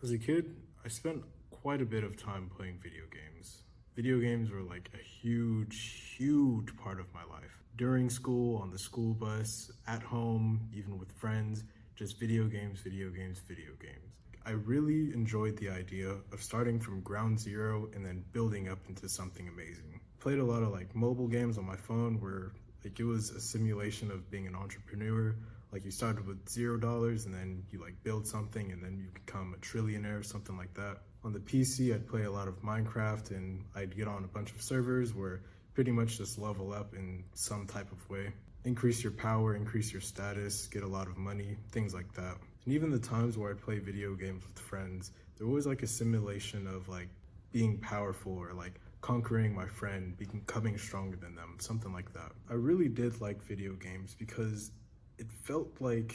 As a kid, I spent quite a bit of time playing video games. Video games were like a huge part of my life. During school, on the school bus, at home, even with friends, just video games, video games, video games. I really enjoyed the idea of starting from ground zero and then building up into something amazing. Played a lot of like mobile games on my phone where like it was a simulation of being an entrepreneur. Like you started with $0 and then you like build something and then you become a trillionaire, something like that. On the PC, I'd play a lot of Minecraft and I'd get on a bunch of servers where pretty much just level up in some type of way. Increase your power, increase your status, get a lot of money, things like that. And even the times where I'd play video games with friends, there was like a simulation of like being powerful or like conquering my friend, becoming stronger than them, something like that. I really did like video games because it felt like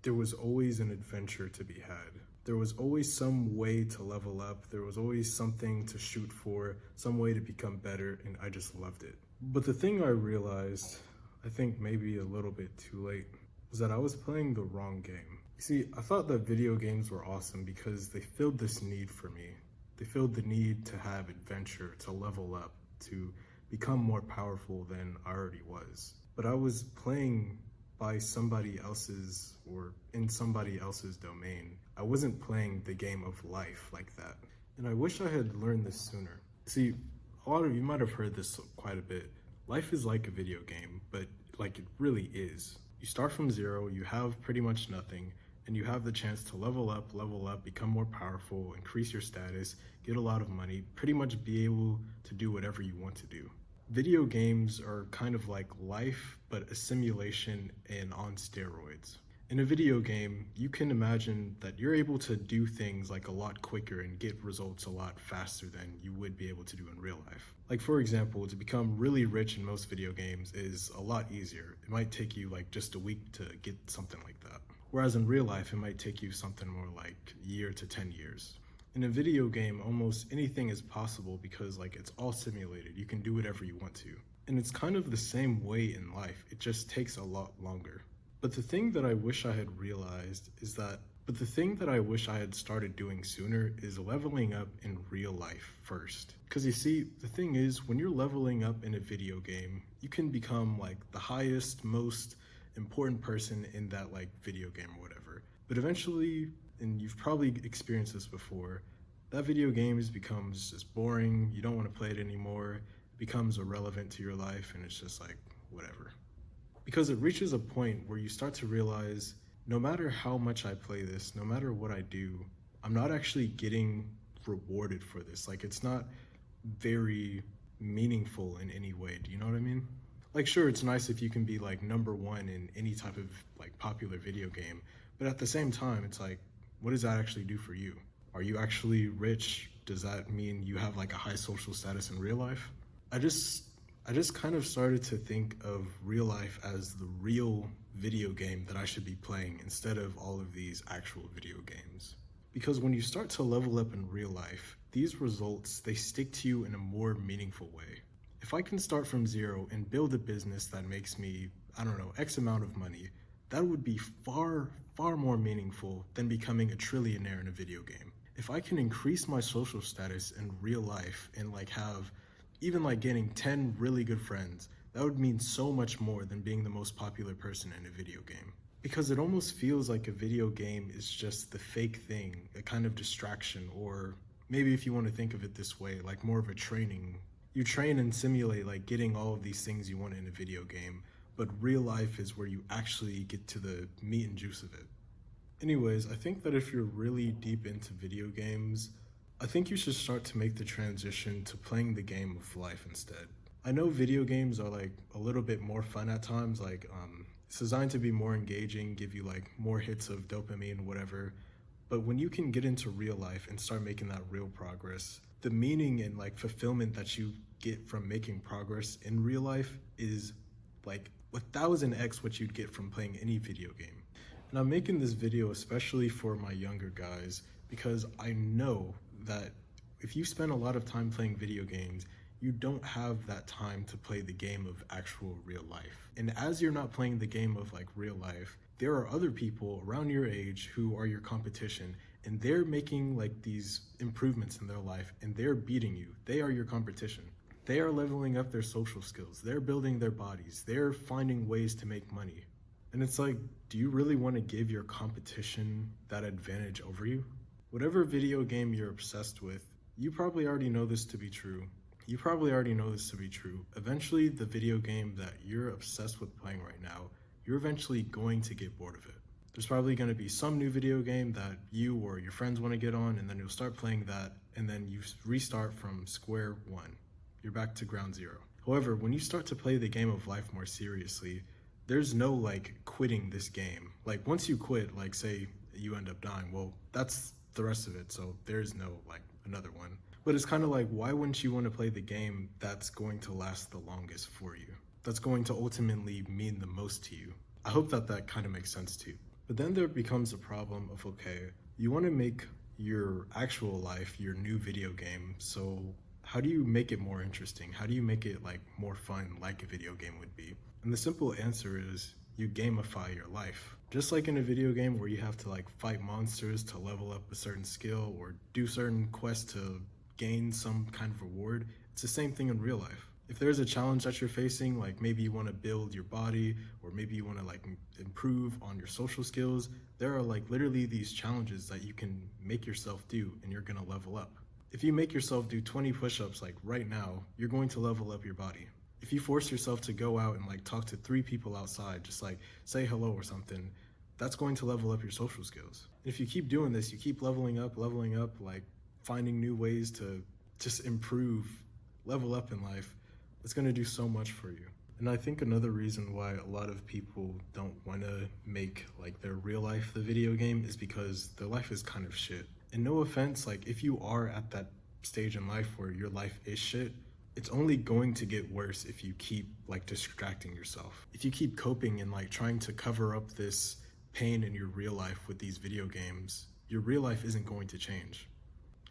there was always an adventure to be had. There was always some way to level up. There was always something to shoot for, some way to become better, and I just loved it. But the thing I realized, I think maybe a little bit too late, was that I was playing the wrong game. You see, I thought that video games were awesome because they filled this need for me. They filled the need to have adventure, to level up, to become more powerful than I already was. But I was playing by somebody else's or in somebody else's domain. I wasn't playing the game of life like that. And I wish I had learned this sooner. See, a lot of you might have heard this quite a bit. Life is like a video game, but like it really is. You start from zero, you have pretty much nothing, and you have the chance to level up, become more powerful, increase your status, get a lot of money, pretty much be able to do whatever you want to do. Video games are kind of like life, but a simulation and on steroids. In a video game, you can imagine that you're able to do things like a lot quicker and get results a lot faster than you would be able to do in real life. Like for example, to become really rich in most video games is a lot easier. It might take you like just a week to get something like that. Whereas in real life, it might take you something more like a year to 10 years. In a video game, almost anything is possible because like it's all simulated. You can do whatever you want to. And it's kind of the same way in life. It just takes a lot longer. But the thing that I wish I had realized is that, but the thing that I wish I had started doing sooner is leveling up in real life first. Because you see, the thing is, when you're leveling up in a video game, you can become like the highest, most important person in that like video game or whatever. But eventually, and you've probably experienced this before, that video game becomes just boring, you don't want to play it anymore, it becomes irrelevant to your life, and it's just like, whatever. Because it reaches a point where you start to realize, no matter how much I play this, no matter what I do, I'm not actually getting rewarded for this. Like, it's not very meaningful in any way, do you know what I mean? Like, sure, it's nice if you can be like #1 in any type of like popular video game, but at the same time, it's like, what does that actually do for you? Are you actually rich? Does that mean you have like a high social status in real life? I just kind of started to think of real life as the real video game that I should be playing instead of all of these actual video games. Because when you start to level up in real life, these results, they stick to you in a more meaningful way. If I can start from zero and build a business that makes me, I don't know, X amount of money, that would be far more meaningful than becoming a trillionaire in a video game. If I can increase my social status in real life and like have even like getting 10 really good friends, that would mean so much more than being the most popular person in a video game. Because it almost feels like a video game is just the fake thing, a kind of distraction, or maybe if you want to think of it this way, like more of a training. You train and simulate like getting all of these things you want in a video game, but real life is where you actually get to the meat and juice of it. Anyways, I think that if you're really deep into video games, I think you should start to make the transition to playing the game of life instead. I know video games are like a little bit more fun at times, like it's designed to be more engaging, give you like more hits of dopamine, whatever. But when you can get into real life and start making that real progress, the meaning and like fulfillment that you get from making progress in real life is like 1000x what you'd get from playing any video game. And I'm making this video especially for my younger guys because I know that if you spend a lot of time playing video games, you don't have that time to play the game of actual real life. And as you're not playing the game of like real life, there are other people around your age who are your competition, and they're making like these improvements in their life and they're beating you. They are your competition. They are leveling up their social skills. They're building their bodies. They're finding ways to make money. And it's like, do you really want to give your competition that advantage over you? Whatever video game you're obsessed with, you probably already know this to be true. You probably already know this to be true. Eventually, the video game that you're obsessed with playing right now, you're eventually going to get bored of it. There's probably going to be some new video game that you or your friends want to get on, and then you'll start playing that, and then you restart from square one. You're back to ground zero. However, when you start to play the game of life more seriously, there's no like quitting this game. Like once you quit, like say you end up dying, well, that's the rest of it, so there's no like another one. But it's kind of like, why wouldn't you want to play the game that's going to last the longest for you? That's going to ultimately mean the most to you. I hope that that kind of makes sense to you. But then there becomes a problem of, okay, you want to make your actual life your new video game, so how do you make it more interesting? How do you make it like more fun like a video game would be? And the simple answer is you gamify your life. Just like in a video game where you have to like fight monsters to level up a certain skill or do certain quests to gain some kind of reward, it's the same thing in real life. If there's a challenge that you're facing, like maybe you want to build your body or maybe you want to like improve on your social skills, there are like literally these challenges that you can make yourself do and you're going to level up. If you make yourself do 20 push-ups like right now, you're going to level up your body. If you force yourself to go out and like talk to 3 people outside, just like say hello or something, that's going to level up your social skills. If you keep doing this, you keep leveling up, like finding new ways to just improve, level up in life, it's going to do so much for you. And I think another reason why a lot of people don't want to make like their real life the video game is because their life is kind of shit. And no offense, like if you are at that stage in life where your life is shit, it's only going to get worse if you keep like distracting yourself. If you keep coping and like trying to cover up this pain in your real life with these video games, your real life isn't going to change.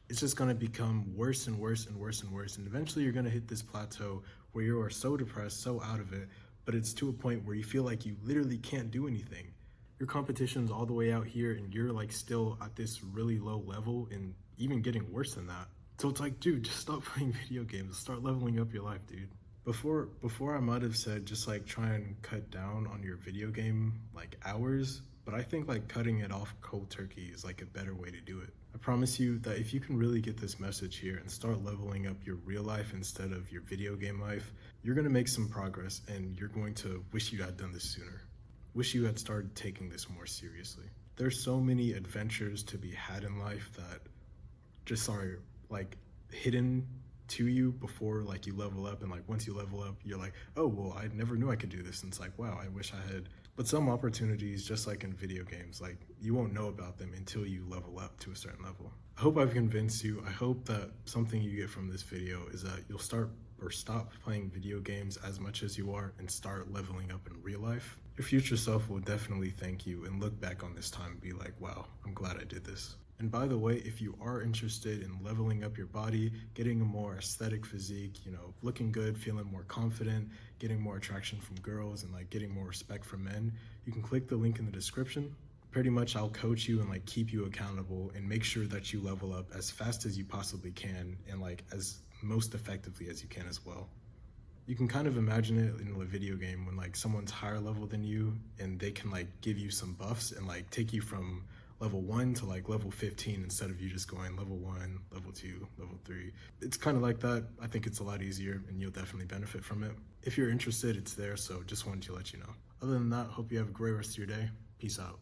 It's just going to become worse and worse and worse and worse. And eventually you're going to hit this plateau where you are so depressed, so out of it, but it's to a point where you feel like you literally can't do anything. Your competition's all the way out here and you're like still at this really low level and even getting worse than that. So it's like, dude, just stop playing video games. Start leveling up your life, dude. Before I might have said just like try and cut down on your video game like hours, but I think like cutting it off cold turkey is like a better way to do it. I promise you that if you can really get this message here and start leveling up your real life instead of your video game life, you're gonna make some progress and you're going to wish you had done this sooner. Wish you had started taking this more seriously. There's so many adventures to be had in life that just are like hidden to you before like you level up, and like once you level up you're like, oh well, I never knew I could do this, and it's like, wow, I wish I had. But some opportunities, just like in video games, like you won't know about them until you level up to a certain level. I hope I've convinced you. I hope that something you get from this video is that you'll start or stop playing video games as much as you are and start leveling up in real life. Your future self will definitely thank you and look back on this time and be like, wow, I'm glad I did this. And by the way, if you are interested in leveling up your body, getting a more aesthetic physique, you know, looking good, feeling more confident, getting more attraction from girls, and like getting more respect from men, you can click the link in the description. Pretty much I'll coach you and like keep you accountable and make sure that you level up as fast as you possibly can and like as most effectively as you can as well. You can kind of imagine it in a video game when like someone's higher level than you and they can like give you some buffs and like take you from level 1 to like level 15 instead of you just going level 1, level 2, level 3. It's kind of like that. I think it's a lot easier and you'll definitely benefit from it. If you're interested, it's there, so just wanted to let you know. Other than that, hope you have a great rest of your day. Peace out.